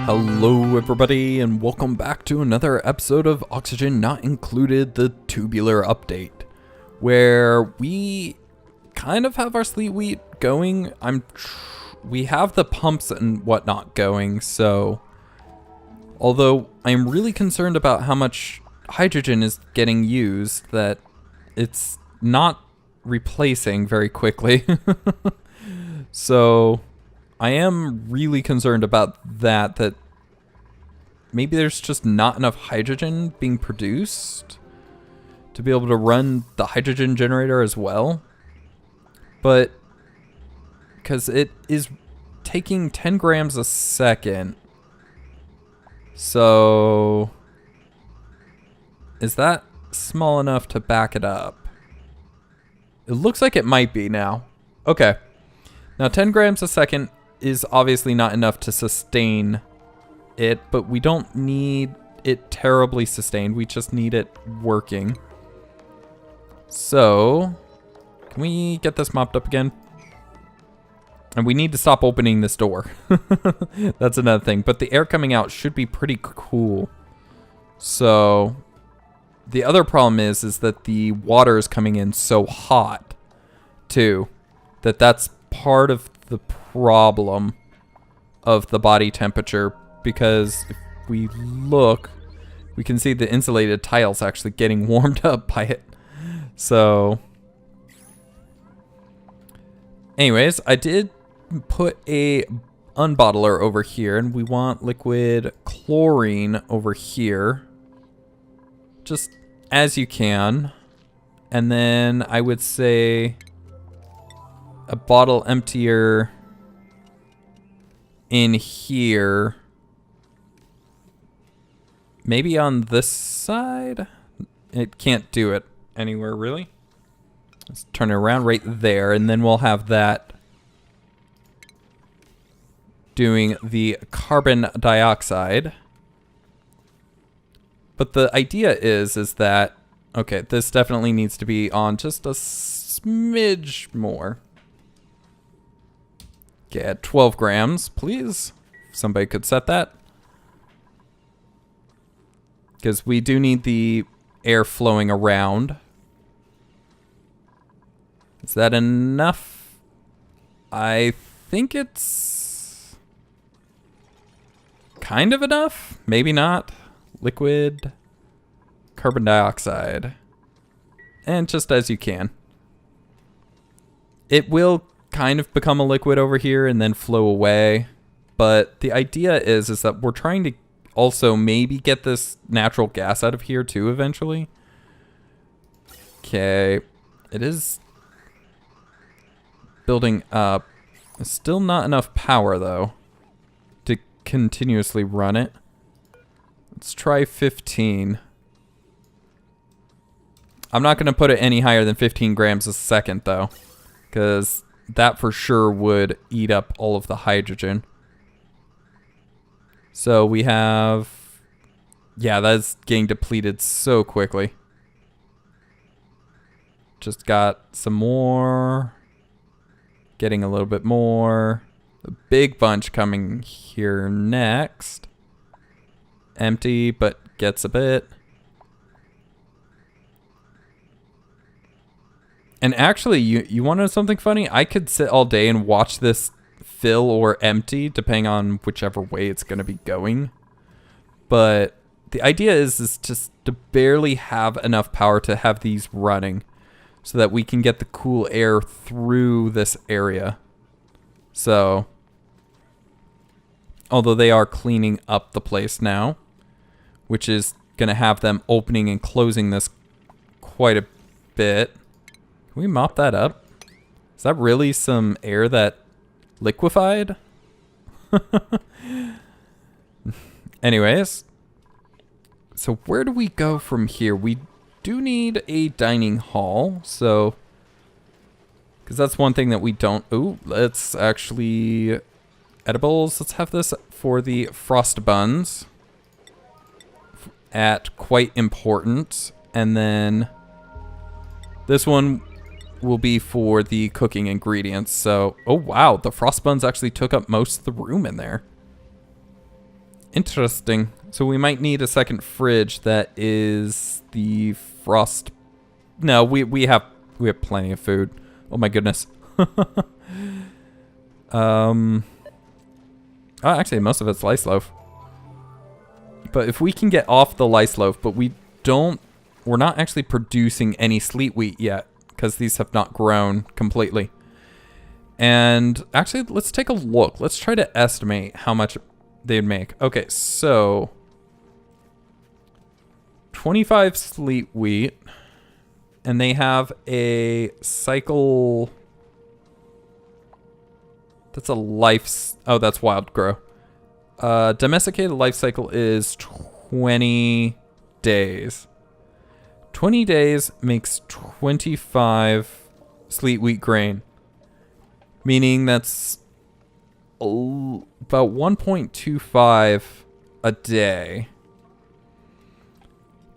Hello everybody and welcome back to another episode of Oxygen Not Included, the tubular update, where we kind of have our Sleet Wheat going. We have the pumps and whatnot going, so although I'm really concerned about how much hydrogen is getting used, that it's not replacing very quickly. So I am really concerned about that maybe there's just not enough hydrogen being produced to be able to run the hydrogen generator as well. But because it is taking 10 grams a second. So is that small enough to back it up? It looks like it might be now. Okay. Now 10 grams a second is obviously not enough to sustain it, but we don't need it terribly sustained. We just need it working. So, can we get this mopped up again? And we need to stop opening this door. That's another thing. But the air coming out should be pretty cool. So, the other problem is that the water is coming in so hot, too, that's part of the problem of the body temperature, because if we look, we can see the insulated tiles actually getting warmed up by it. So anyways, I did put a unbottler over here, and we want liquid chlorine over here, just as you can. And then I would say a bottle emptier in here. Maybe on this side? It can't do it anywhere, really. Let's turn it around right there, and then we'll have that doing the carbon dioxide. But the idea is that, okay, this definitely needs to be on just a smidge more. Get 12 grams, please. If somebody could set that. Because we do need the air flowing around. Is that enough? I think it's kind of enough. Maybe not. Liquid carbon dioxide. And just as you can. It will kind of become a liquid over here and then flow away. But the idea is that we're trying to also maybe get this natural gas out of here too eventually. Okay. It is building up. It's still not enough power though to continuously run it. Let's try 15. I'm not going to put it any higher than 15 grams a second though, because that for sure would eat up all of the hydrogen. So we have, yeah, that's getting depleted so quickly. Just got some more, getting a little bit more. The big bunch coming here next. Empty, but gets a bit. And actually, you want to know something funny? I could sit all day and watch this fill or empty, depending on whichever way it's going to be going. But the idea is just to barely have enough power to have these running so that we can get the cool air through this area. So, although they are cleaning up the place now, which is going to have them opening and closing this quite a bit. Can we mop that up? Is that really some air that liquefied? Anyways, so where do we go from here? We do need a dining hall, so because that's one thing that we don't. Ooh, let's actually edibles. Let's have this for the frost buns at quite important, and then this one will be for the cooking ingredients. So, oh wow, the frost buns actually took up most of the room in there. Interesting. So we might need a second fridge that is the frost. No, we have plenty of food. Oh my goodness. Oh, actually, most of it's lice loaf. But if we can get off the lice loaf, but we're not actually producing any sleet wheat yet because these have not grown completely. And actually, let's take a look. Let's try to estimate how much they'd make. Okay, so 25 sleet wheat, and they have a cycle. That's a life. Oh, that's wild grow. Domesticated life cycle is 20 days. 20 days makes 25 sleet wheat grain, meaning that's about 1.25 a day.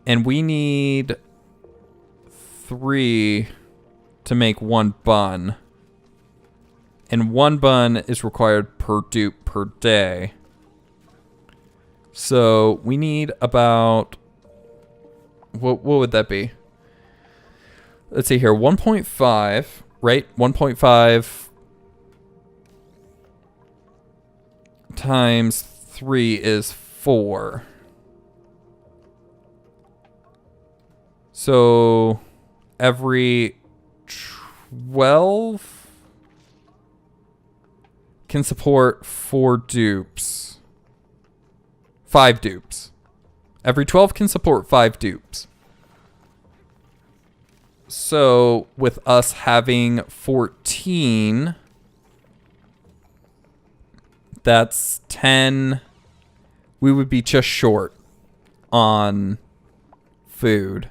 And we need 3 to make 1 bun. And 1 bun is required per dupe per day. So we need about, what would that be? Let's see here, 1.5, right? 1.5 times 3 is 4. So every 12 can support 4 dupes. 5 dupes. Every 12 can support 5 dupes. So with us having 14, that's 10. We would be just short on food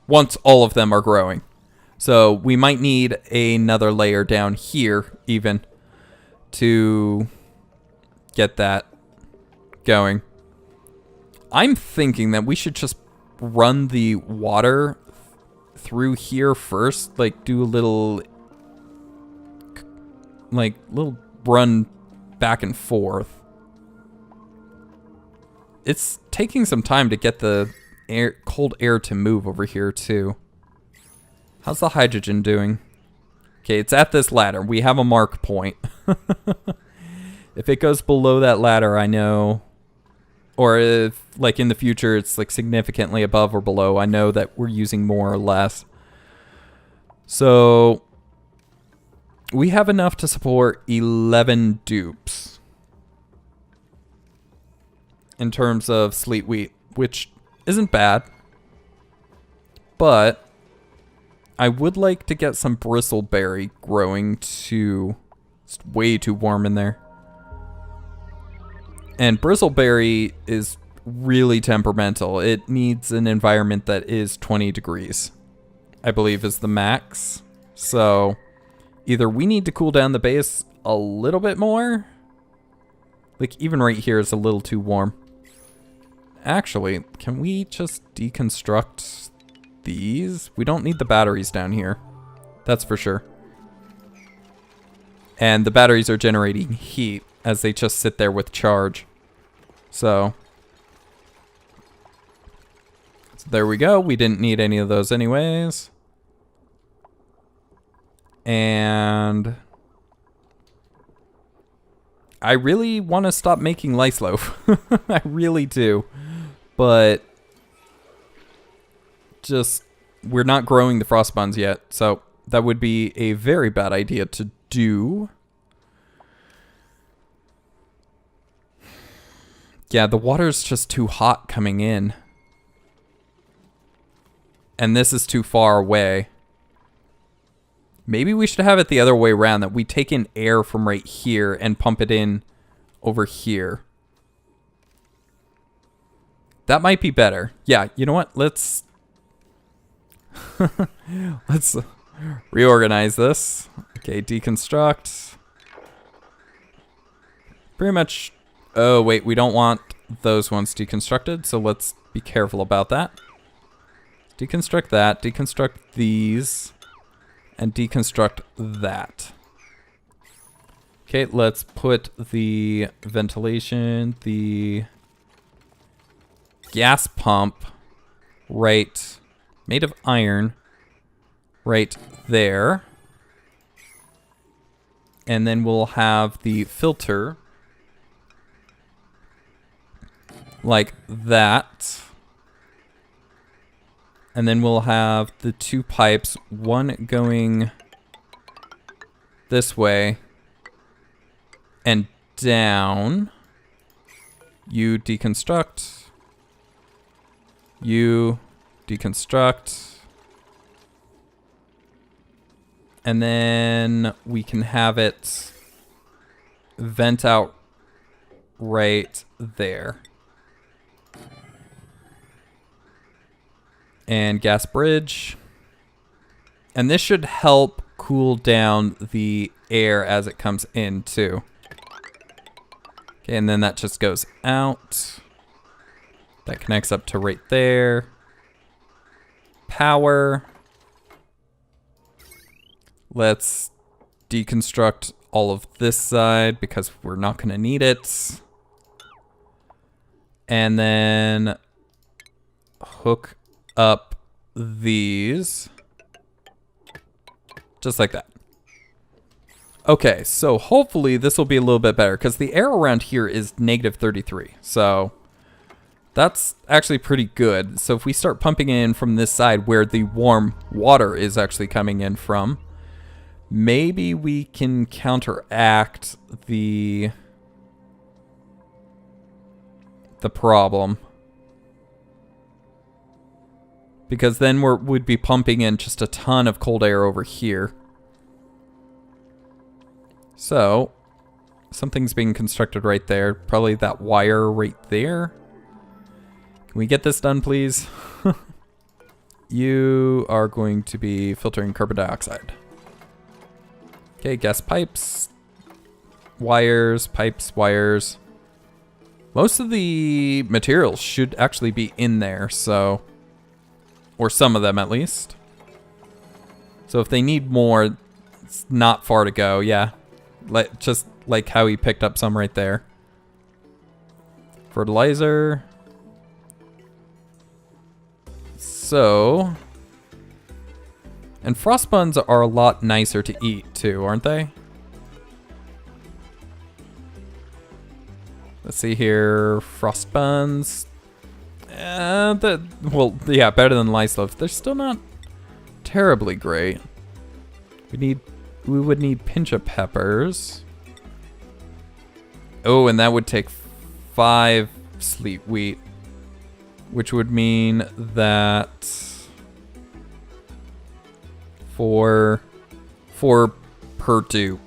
once all of them are growing. So we might need another layer down here even to get that going. I'm thinking that we should just run the water through here first, like do a little run back and forth. It's taking some time to get the cold air to move over here too. How's the hydrogen doing? Okay, it's at this ladder. We have a mark point. If it goes below that ladder, I know, or if like in the future it's like significantly above or below, I know that we're using more or less. So we have enough to support 11 dupes in terms of sleet wheat, which isn't bad, but I would like to get some bristleberry growing too. It's way too warm in there. And bristleberry is really temperamental. It needs an environment that is 20 degrees, I believe is the max. So either we need to cool down the base a little bit more. Like even right here is a little too warm. Actually, can we just deconstruct these? We don't need the batteries down here. That's for sure. And the batteries are generating heat as they just sit there with charge. So there we go. We didn't need any of those anyways. And I really want to stop making lice loaf. I really do. But just we're not growing the frost buns yet. So that would be a very bad idea to do. Yeah, the water's just too hot coming in. And this is too far away. Maybe we should have it the other way around, that we take in air from right here and pump it in over here. That might be better. Yeah, you know what? Let's let's reorganize this. Okay, deconstruct. Pretty much. Oh, wait, we don't want those ones deconstructed, so let's be careful about that. Deconstruct that. Deconstruct these. and deconstruct that. Okay, let's put the ventilation, the gas pump right, made of iron, right there. And then we'll have the filter like that. And then we'll have the two pipes, one going this way and down. You deconstruct. You deconstruct. And then we can have it vent out right there. And gas bridge. And this should help cool down the air as it comes in too. Okay, and then that just goes out. That connects up to right there. Power. Let's deconstruct all of this side because we're not going to need it. And then hook up these. Just like that. Okay, so hopefully this will be a little bit better because the air around here is -33. So that's actually pretty good. So if we start pumping in from this side where the warm water is actually coming in from, maybe we can counteract the problem. Because then we'd be pumping in just a ton of cold air over here. So, something's being constructed right there. Probably that wire right there. Can we get this done, please? You are going to be filtering carbon dioxide. Okay, gas pipes. Wires, pipes, wires. Most of the materials should actually be in there, so... Or some of them, at least. So if they need more, it's not far to go, yeah. Just like how he picked up some right there. Fertilizer. So... And frost buns are a lot nicer to eat, too, aren't they? Let's see here. Frost buns. Well, yeah, better than lice loaf. They're still not terribly great. We would need pinch of peppers. Oh, and that would take 5 sleet wheat, which would mean that 4 per dupe,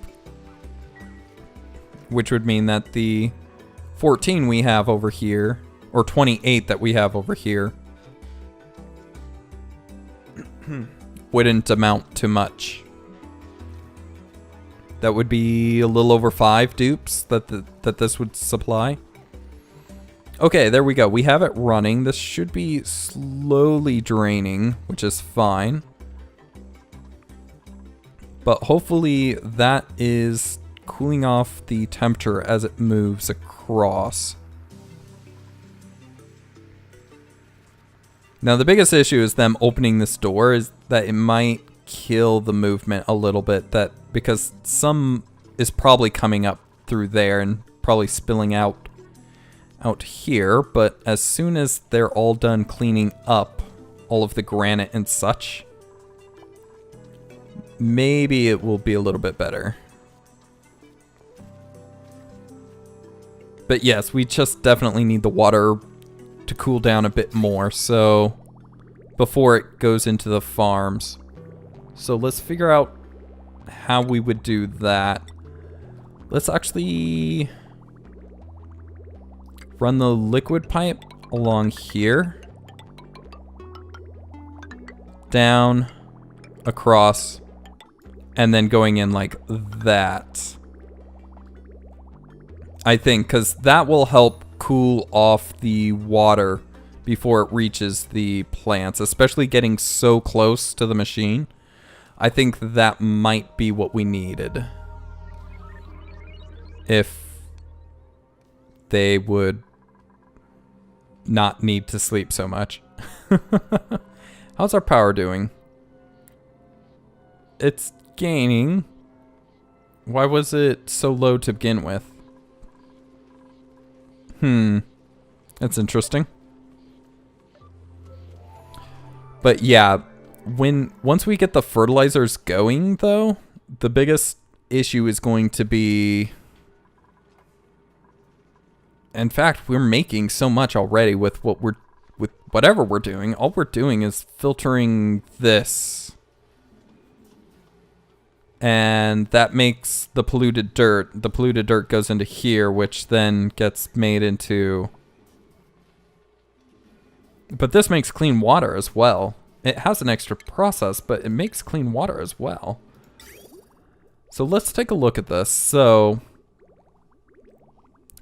which would mean that the 14 we have over here, or 28 that we have over here, wouldn't amount to much. That would be a little over 5 dupes that this would supply. Okay, there we go. We have it running. This should be slowly draining, which is fine. But hopefully that is cooling off the temperature as it moves across. Now the biggest issue is them opening this door is that it might kill the movement a little bit, because some is probably coming up through there and probably spilling out here, but as soon as they're all done cleaning up all of the granite and such, maybe it will be a little bit better. But yes, we just definitely need the water to cool down a bit more, so before it goes into the farms. So let's figure out how we would do that. Let's actually run the liquid pipe along here, down, across, and then going in like that. I think, because that will help cool off the water before it reaches the plants, especially getting so close to the machine. I think that might be what we needed. If they would not need to sleep so much. How's our power doing? It's gaining. Why was it so low to begin with? That's interesting. But yeah, once we get the fertilizers going though, the biggest issue is going to be, in fact, we're making so much already with whatever we're doing. All we're doing is filtering this. And that makes the polluted dirt. The polluted dirt goes into here, which then gets made into... But this makes clean water as well. It has an extra process, but it makes clean water as well. So let's take a look at this. So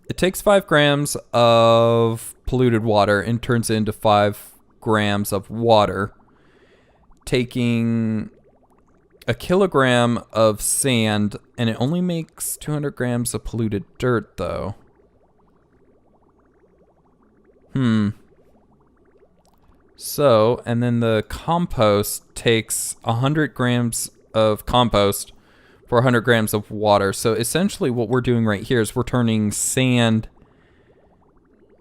it takes 5 grams of polluted water and turns it into 5 grams of water, taking a kilogram of sand, and it only makes 200 grams of polluted dirt though. So, and then the compost takes 100 grams of compost for 100 grams of water. So essentially what we're doing right here is we're turning sand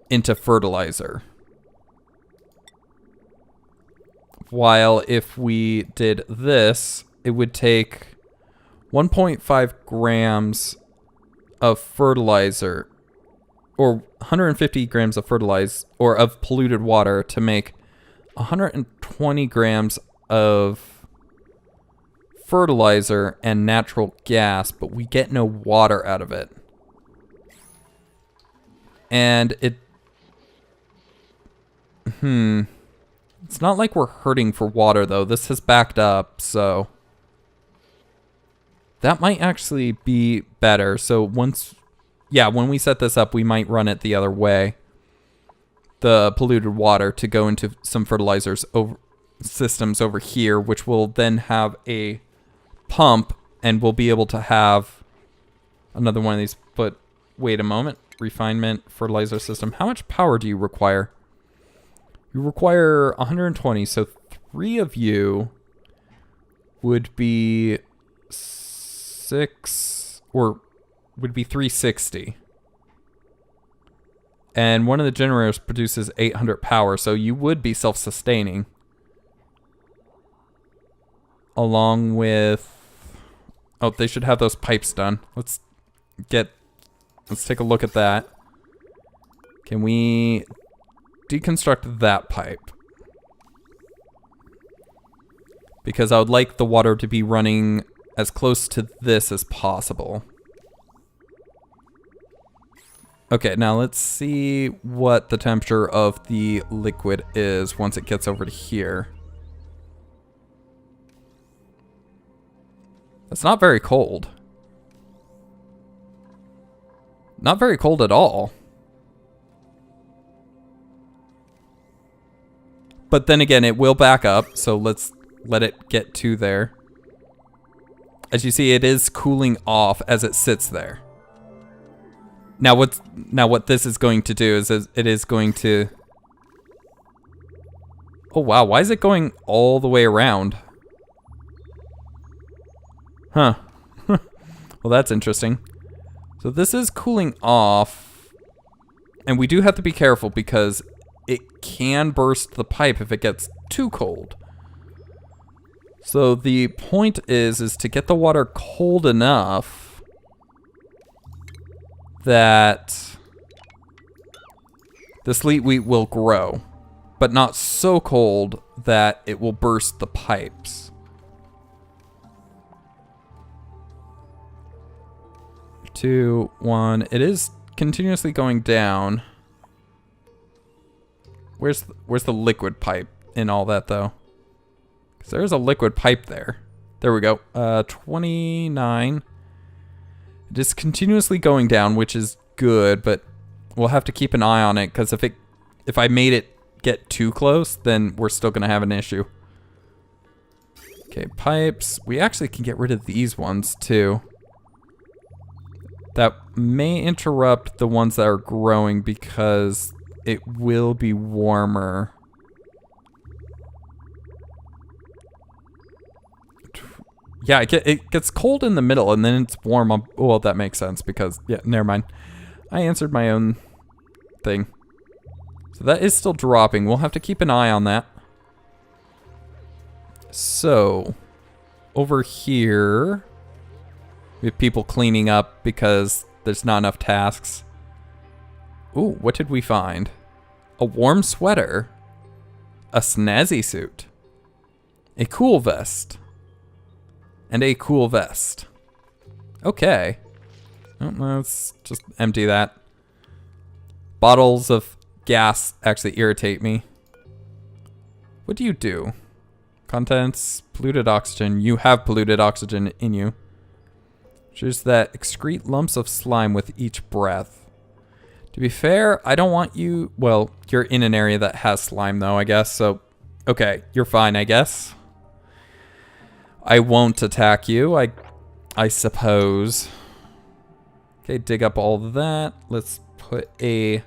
into fertilizer. While if we did this, it would take 1.5 grams of fertilizer, or 150 grams of fertilizer, or of polluted water to make 120 grams of fertilizer and natural gas, but we get no water out of it. And it's not like we're hurting for water though. This has backed up, so that might actually be better. So when we set this up, we might run it the other way. The polluted water to go into some fertilizers systems over here, which will then have a pump, and we'll be able to have another one of these. But wait a moment. Refinement fertilizer system. How much power do you require? You require 120, so 3 of you would be 360. And one of the generators produces 800 power, so you would be self-sustaining. Along with... Oh, they should have those pipes done. Let's take a look at that. Can we deconstruct that pipe? Because I would like the water to be running as close to this as possible. Okay, now let's see what the temperature of the liquid is once it gets over to here. It's not very cold. Not very cold at all. But then again, it will back up, so let's let it get to there. As you see, it is cooling off as it sits there. Now what this is going to do is it is going to... Oh wow, why is it going all the way around? Huh. Well, that's interesting. So this is cooling off, and we do have to be careful because it can burst the pipe if it gets too cold. So the point is to get the water cold enough that the sleet wheat will grow, but not so cold that it will burst the pipes. 2, 1. It is continuously going down. Where's the liquid pipe in all that though? Because there's a liquid pipe there. There we go. 29. It is continuously going down, which is good, but we'll have to keep an eye on it because if I made it get too close, then we're still gonna have an issue. Okay, pipes. We actually can get rid of these ones too. That may interrupt the ones that are growing because it will be warmer. Yeah, it gets cold in the middle and then it's warm. Well, that makes sense because, yeah, never mind. I answered my own thing. So that is still dropping. We'll have to keep an eye on that. So, over here, we have people cleaning up because there's not enough tasks. Ooh, what did we find? A warm sweater, a snazzy suit, a cool vest, and a cool vest. Okay. Oh, let's just empty that. Bottles of gas actually irritate me. What do you do? Contents, polluted oxygen. You have polluted oxygen in you. Just that excrete lumps of slime with each breath. To be fair, I don't want you... Well, you're in an area that has slime though, I guess. So, okay, you're fine, I guess. I won't attack you, I suppose. Okay, dig up all of that. Let's put a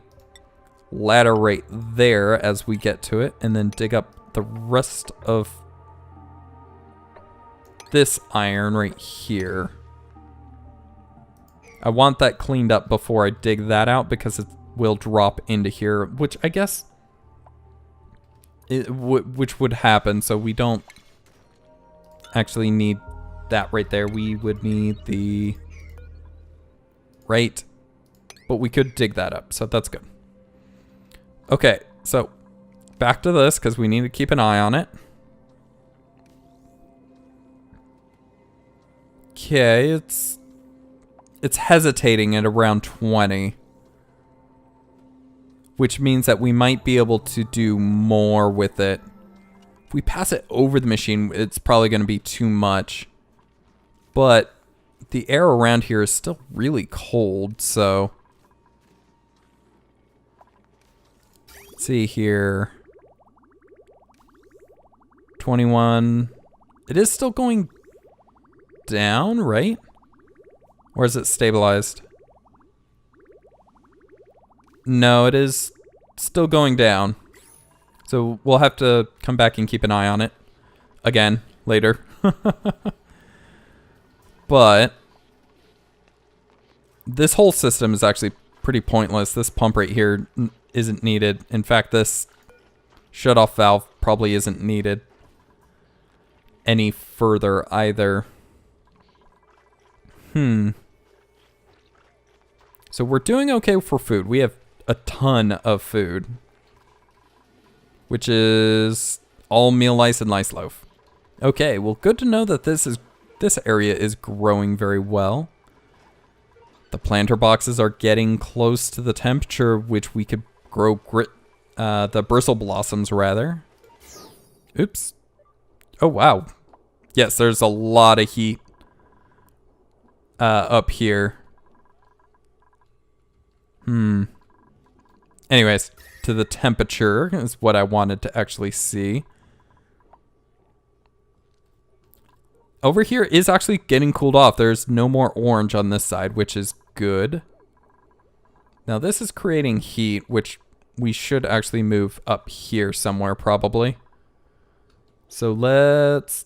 ladder right there as we get to it. And then dig up the rest of this iron right here. I want that cleaned up before I dig that out because it will drop into here, which I guess which would happen, so we don't actually need that right there. We would need the right, but we could dig that up, so that's good. Okay, so back to this because we need to keep an eye on it. Okay, it's hesitating at around 20. Which means that we might be able to do more with it. If we pass it over the machine, it's probably going to be too much. But the air around here is still really cold, so... Let's see here. 21. It is still going down, right? Or is it stabilized? No, it is still going down. So we'll have to come back and keep an eye on it again later. But this whole system is actually pretty pointless. This pump right here isn't needed. In fact, this shut-off valve probably isn't needed any further either. So we're doing okay for food. We have a ton of food, which is all meal lice and lice loaf. Okay, well, good to know that this area is growing very well. The planter boxes are getting close to the temperature which we could grow the bristle blossoms rather. Oops. Oh wow. Yes, there's a lot of heat up here. Anyways, to the temperature is what I wanted to actually see. Over here is actually getting cooled off. There's no more orange on this side, which is good. Now this is creating heat, which we should actually move up here somewhere probably. So let's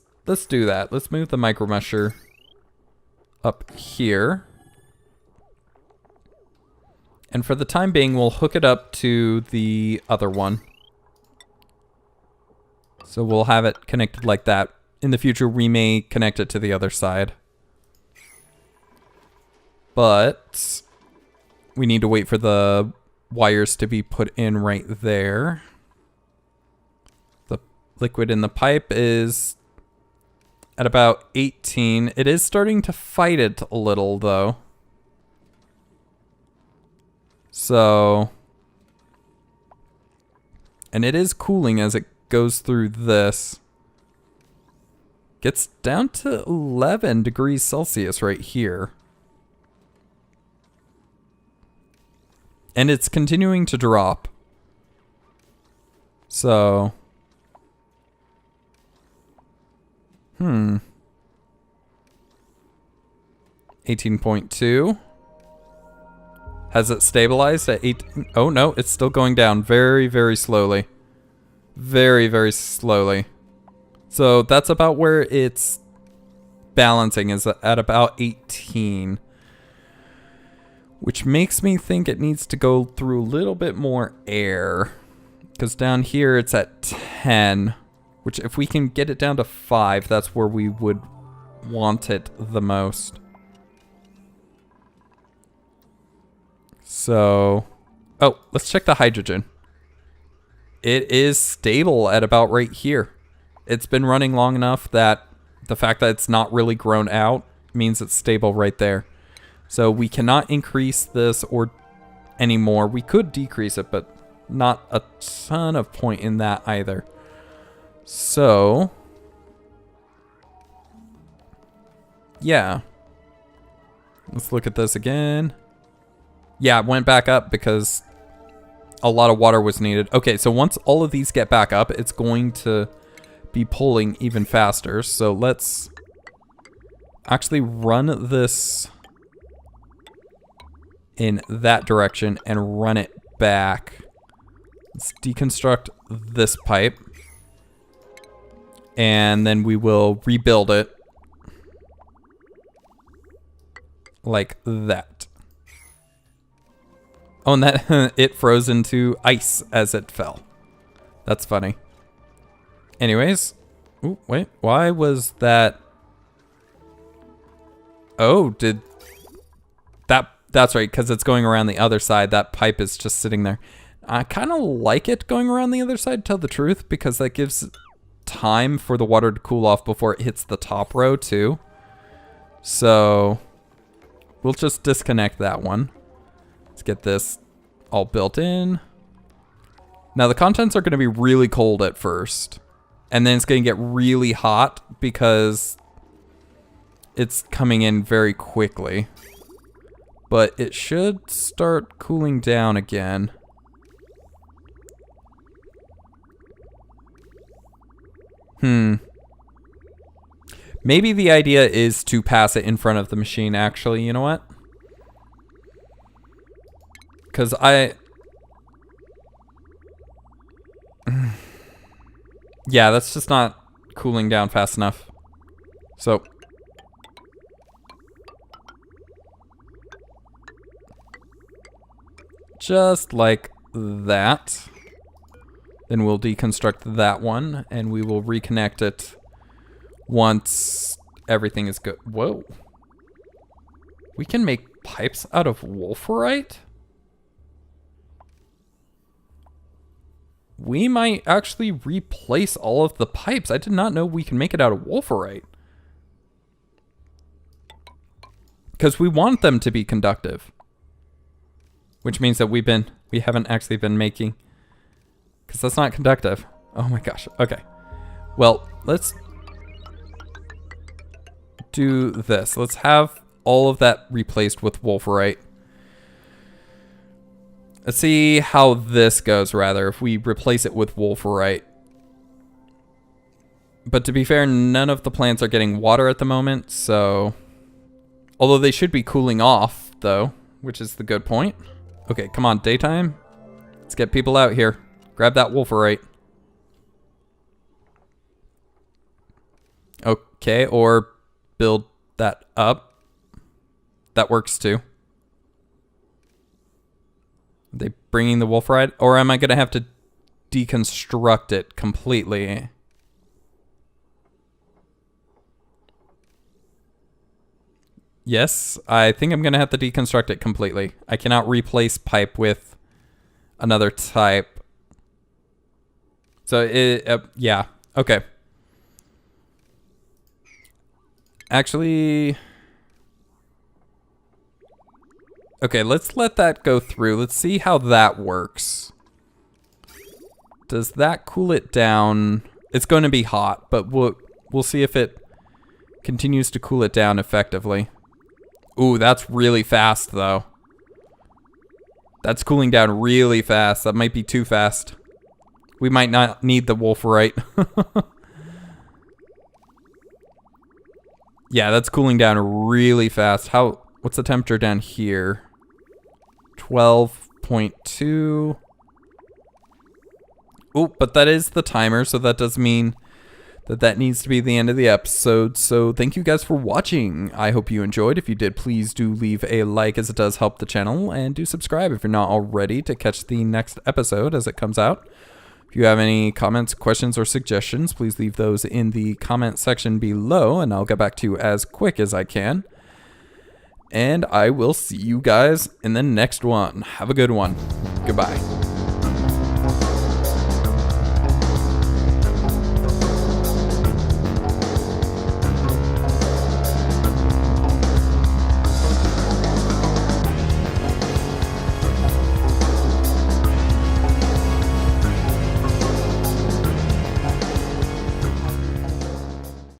do that. Let's move the micromesher up here. And for the time being, we'll hook it up to the other one. So we'll have it connected like that. In the future, we may connect it to the other side. But we need to wait for the wires to be put in right there. The liquid in the pipe is at about 18. It is starting to fight it a little, though. So, and it is cooling as it goes through this. Gets down to 11 degrees Celsius right here. And it's continuing to drop. So, 18.2. Has it stabilized at 8? Oh no, it's still going down very, very slowly. Very, very slowly. So that's about where it's balancing, is at about 18. Which makes me think it needs to go through a little bit more air. Because down here it's at 10. Which if we can get it down to 5, that's where we would want it the most. So, oh, let's check the hydrogen. It is stable at about right here. It's been running long enough that the fact that it's not really grown out means it's stable right there. So we cannot increase this or anymore. We could decrease it, but not a ton of point in that either. So, yeah. Let's look at this again. Yeah, it went back up because a lot of water was needed. Okay, so once all of these get back up, it's going to be pulling even faster. So let's actually run this in that direction and run it back. Let's deconstruct this pipe. And then we will rebuild it like that. Oh, and that it froze into ice as it fell. That's funny. Anyways. Ooh, wait. Why was that? Oh, did that? That's right, because it's going around the other side. That pipe is just sitting there. I kind of like it going around the other side, to tell the truth, because that gives time for the water to cool off before it hits the top row, too. So we'll just disconnect that one. Let's get this all built in. Now the contents are going to be really cold at first. And then it's going to get really hot because it's coming in very quickly. But it should start cooling down again. Maybe the idea is to pass it in front of the machine, actually. You know what? Because yeah, that's just not cooling down fast enough. So just like that. Then we'll deconstruct that one and we will reconnect it once everything is good. Whoa. We can make pipes out of wolframite? We might actually replace all of the pipes. I did not know we can make it out of wolframite. Because we want them to be conductive. Which means that we haven't actually been making... Because that's not conductive. Oh my gosh. Okay. Well, let's do this. Let's have all of that replaced with wolframite. Let's see how this goes, rather, if we replace it with wolframite. But to be fair, none of the plants are getting water at the moment, so... Although they should be cooling off, though, which is the good point. Okay, come on, daytime. Let's get people out here. Grab that wolframite. Okay, or build that up. That works too. Are they bringing the wolframite? Or am I going to have to deconstruct it completely? Yes, I think I'm going to have to deconstruct it completely. I cannot replace pipe with another type. So, yeah. Okay. Actually... Okay, let's let that go through. Let's see how that works. Does that cool it down? It's going to be hot, but we'll see if it continues to cool it down effectively. Ooh, that's really fast, though. That's cooling down really fast. That might be too fast. We might not need the wolframite. Yeah, that's cooling down really fast. What's the temperature down here? 12.2. Oh, but that is the timer, so that does mean that needs to be the end of the episode. So thank you guys for watching. I hope you enjoyed. If you did, please do leave a like, as it does help the channel, and do subscribe if you're not already to catch the next episode as it comes out. If you have any comments, questions, or suggestions, please leave those in the comment section below, and I'll get back to you as quick as I can. And I will see you guys in the next one. Have a good one. Goodbye.